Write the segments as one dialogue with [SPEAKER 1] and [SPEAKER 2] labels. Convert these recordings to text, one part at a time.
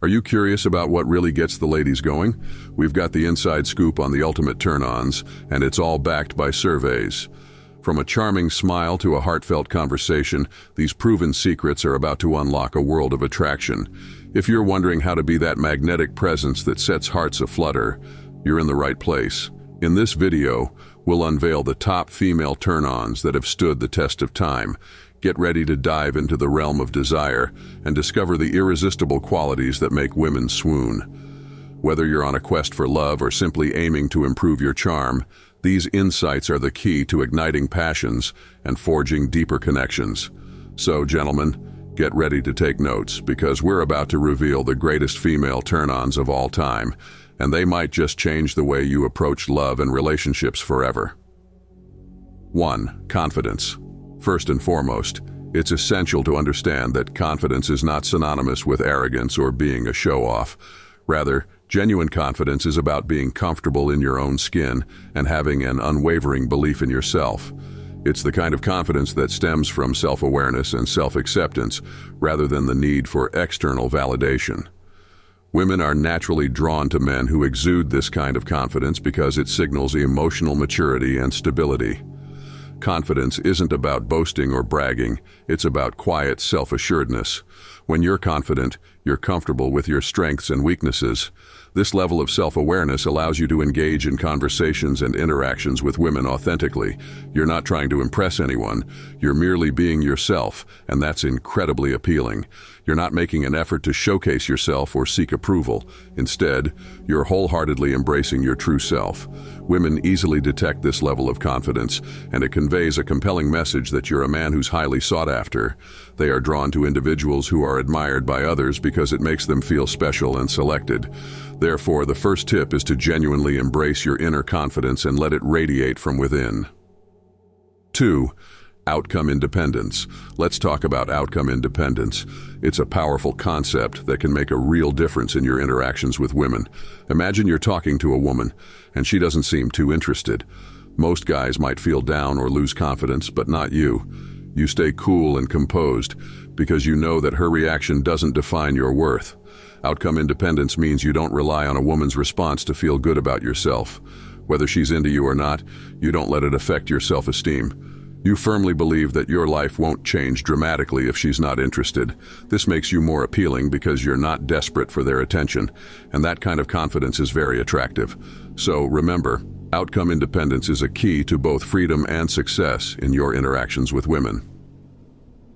[SPEAKER 1] Are you curious about what really gets the ladies going? We've got the inside scoop on the ultimate turn-ons, and it's all backed by surveys. From a charming smile to a heartfelt conversation, these proven secrets are about to unlock a world of attraction. If you're wondering how to be that magnetic presence that sets hearts aflutter, you're in the right place. In this video, we'll unveil the top female turn-ons that have stood the test of time. Get ready to dive into the realm of desire and discover the irresistible qualities that make women swoon. Whether you're on a quest for love or simply aiming to improve your charm, these insights are the key to igniting passions and forging deeper connections. So, gentlemen, get ready to take notes because we're about to reveal the greatest female turn-ons of all time, and they might just change the way you approach love and relationships forever. 1. Confidence. First and foremost, it's essential to understand that confidence is not synonymous with arrogance or being a show-off. Rather, genuine confidence is about being comfortable in your own skin and having an unwavering belief in yourself. It's the kind of confidence that stems from self-awareness and self-acceptance rather than the need for external validation. Women are naturally drawn to men who exude this kind of confidence because it signals emotional maturity and stability. Confidence isn't about boasting or bragging, it's about quiet self-assuredness. When you're confident, you're comfortable with your strengths and weaknesses. This level of self-awareness allows you to engage in conversations and interactions with women authentically. You're not trying to impress anyone, you're merely being yourself, and that's incredibly appealing. You're not making an effort to showcase yourself or seek approval. Instead, you're wholeheartedly embracing your true self. Women easily detect this level of confidence, and it conveys a compelling message that you're a man who's highly sought after. They are drawn to individuals who are admired by others because it makes them feel special and selected. Therefore, the first tip is to genuinely embrace your inner confidence and let it radiate from within. 2. Outcome independence. Let's talk about outcome independence. It's a powerful concept that can make a real difference in your interactions with women. Imagine you're talking to a woman, and she doesn't seem too interested. Most guys might feel down or lose confidence, but not you. You stay cool and composed because you know that her reaction doesn't define your worth. Outcome independence means you don't rely on a woman's response to feel good about yourself. Whether she's into you or not, you don't let it affect your self-esteem. You firmly believe that your life won't change dramatically if she's not interested. This makes you more appealing because you're not desperate for their attention, and that kind of confidence is very attractive. So remember, outcome independence is a key to both freedom and success in your interactions with women.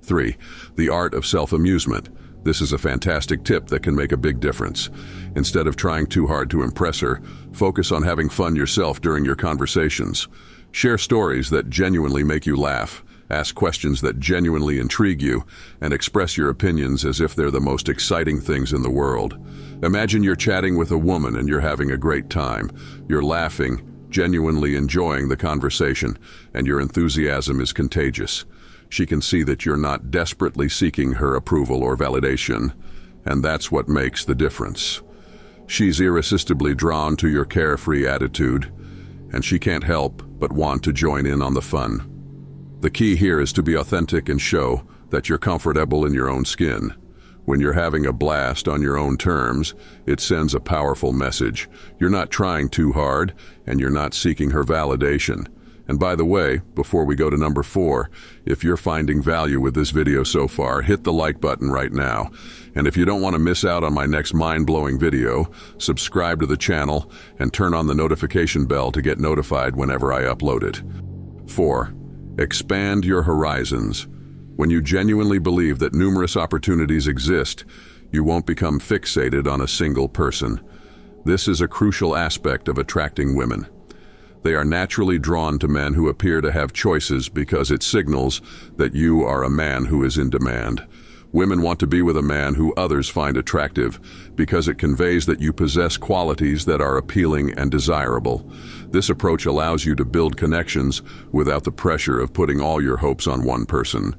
[SPEAKER 1] 3. The art of self amusement. This is a fantastic tip that can make a big difference. Instead of trying too hard to impress her, focus on having fun yourself during your conversations. Share stories that genuinely make you laugh, ask questions that genuinely intrigue you, and express your opinions as if they're the most exciting things in the world. Imagine you're chatting with a woman and you're having a great time. You're laughing, genuinely enjoying the conversation, and your enthusiasm is contagious. She can see that you're not desperately seeking her approval or validation, and that's what makes the difference. She's irresistibly drawn to your carefree attitude, and she can't help but want to join in on the fun. The key here is to be authentic and show that you're comfortable in your own skin. When you're having a blast on your own terms, it sends a powerful message. You're not trying too hard, and you're not seeking her validation. And by the way, before we go to number 4, if you're finding value with this video so far, hit the like button right now. And if you don't want to miss out on my next mind-blowing video, subscribe to the channel and turn on the notification bell to get notified whenever I upload it. 4. Expand your horizons. When you genuinely believe that numerous opportunities exist, you won't become fixated on a single person. This is a crucial aspect of attracting women. They are naturally drawn to men who appear to have choices because it signals that you are a man who is in demand. Women want to be with a man who others find attractive because it conveys that you possess qualities that are appealing and desirable. This approach allows you to build connections without the pressure of putting all your hopes on one person.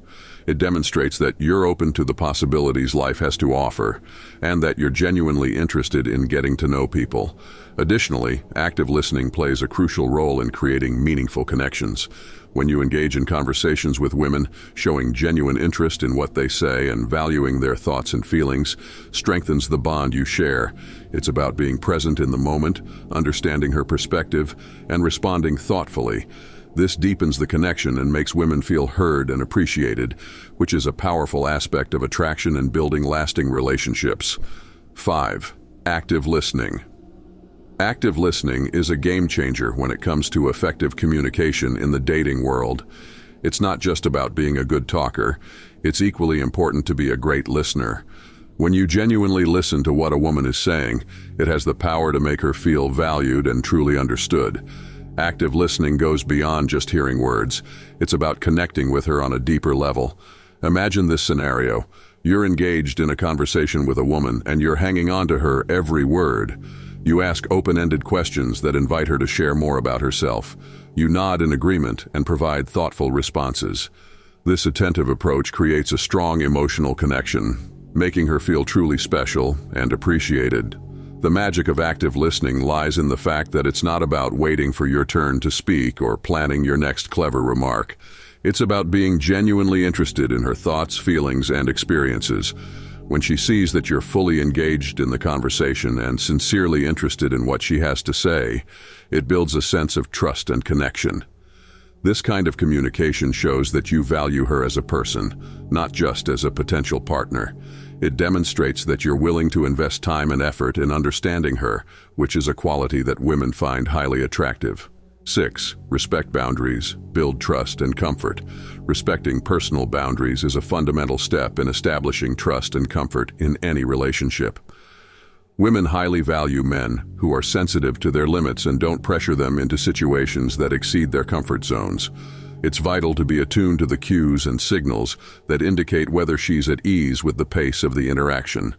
[SPEAKER 1] It demonstrates that you're open to the possibilities life has to offer, and that you're genuinely interested in getting to know people. Additionally, active listening plays a crucial role in creating meaningful connections. When you engage in conversations with women, showing genuine interest in what they say and valuing their thoughts and feelings strengthens the bond you share. It's about being present in the moment, understanding her perspective, and responding thoughtfully. This deepens the connection and makes women feel heard and appreciated, which is a powerful aspect of attraction and building lasting relationships. 5. Active listening. Active listening is a game changer when it comes to effective communication in the dating world. It's not just about being a good talker, it's equally important to be a great listener. When you genuinely listen to what a woman is saying, it has the power to make her feel valued and truly understood. Active listening goes beyond just hearing words. It's about connecting with her on a deeper level. Imagine this scenario. You're engaged in a conversation with a woman and you're hanging on to her every word. You ask open-ended questions that invite her to share more about herself. You nod in agreement and provide thoughtful responses. This attentive approach creates a strong emotional connection, making her feel truly special and appreciated. The magic of active listening lies in the fact that it's not about waiting for your turn to speak or planning your next clever remark. It's about being genuinely interested in her thoughts, feelings, and experiences. When she sees that you're fully engaged in the conversation and sincerely interested in what she has to say, it builds a sense of trust and connection. This kind of communication shows that you value her as a person, not just as a potential partner. It demonstrates that you're willing to invest time and effort in understanding her, which is a quality that women find highly attractive. 6. Respect boundaries, build trust and comfort. Respecting personal boundaries is a fundamental step in establishing trust and comfort in any relationship. Women highly value men who are sensitive to their limits and don't pressure them into situations that exceed their comfort zones. It's vital to be attuned to the cues and signals that indicate whether she's at ease with the pace of the interaction.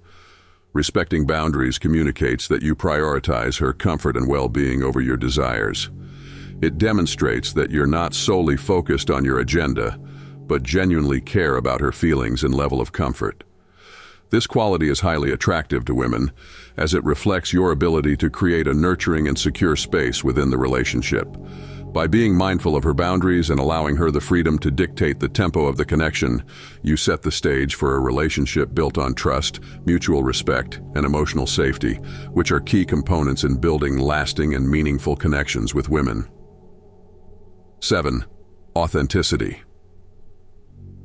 [SPEAKER 1] Respecting boundaries communicates that you prioritize her comfort and well-being over your desires. It demonstrates that you're not solely focused on your agenda, but genuinely care about her feelings and level of comfort. This quality is highly attractive to women, as it reflects your ability to create a nurturing and secure space within the relationship. By being mindful of her boundaries and allowing her the freedom to dictate the tempo of the connection, you set the stage for a relationship built on trust, mutual respect, and emotional safety, which are key components in building lasting and meaningful connections with women. 7. Authenticity.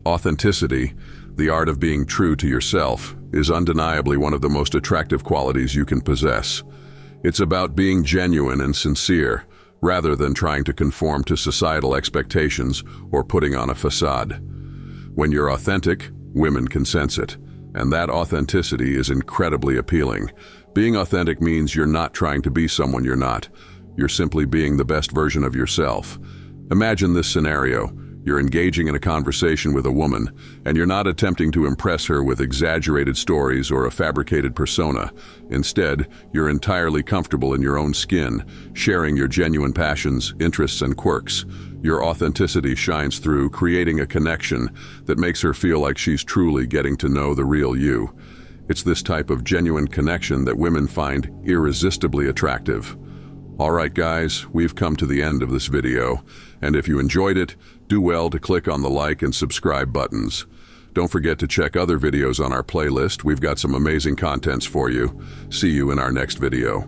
[SPEAKER 1] Authenticity, the art of being true to yourself, is undeniably one of the most attractive qualities you can possess. It's about being genuine and sincere, rather than trying to conform to societal expectations or putting on a facade. When you're authentic, women can sense it, and that authenticity is incredibly appealing. Being authentic means you're not trying to be someone you're not. You're simply being the best version of yourself. Imagine this scenario. You're engaging in a conversation with a woman, and you're not attempting to impress her with exaggerated stories or a fabricated persona. Instead, you're entirely comfortable in your own skin, sharing your genuine passions, interests, and quirks. Your authenticity shines through, creating a connection that makes her feel like she's truly getting to know the real you. It's this type of genuine connection that women find irresistibly attractive. Alright guys, we've come to the end of this video, and if you enjoyed it, do well to click on the like and subscribe buttons. Don't forget to check other videos on our playlist. We've got some amazing contents for you. See you in our next video.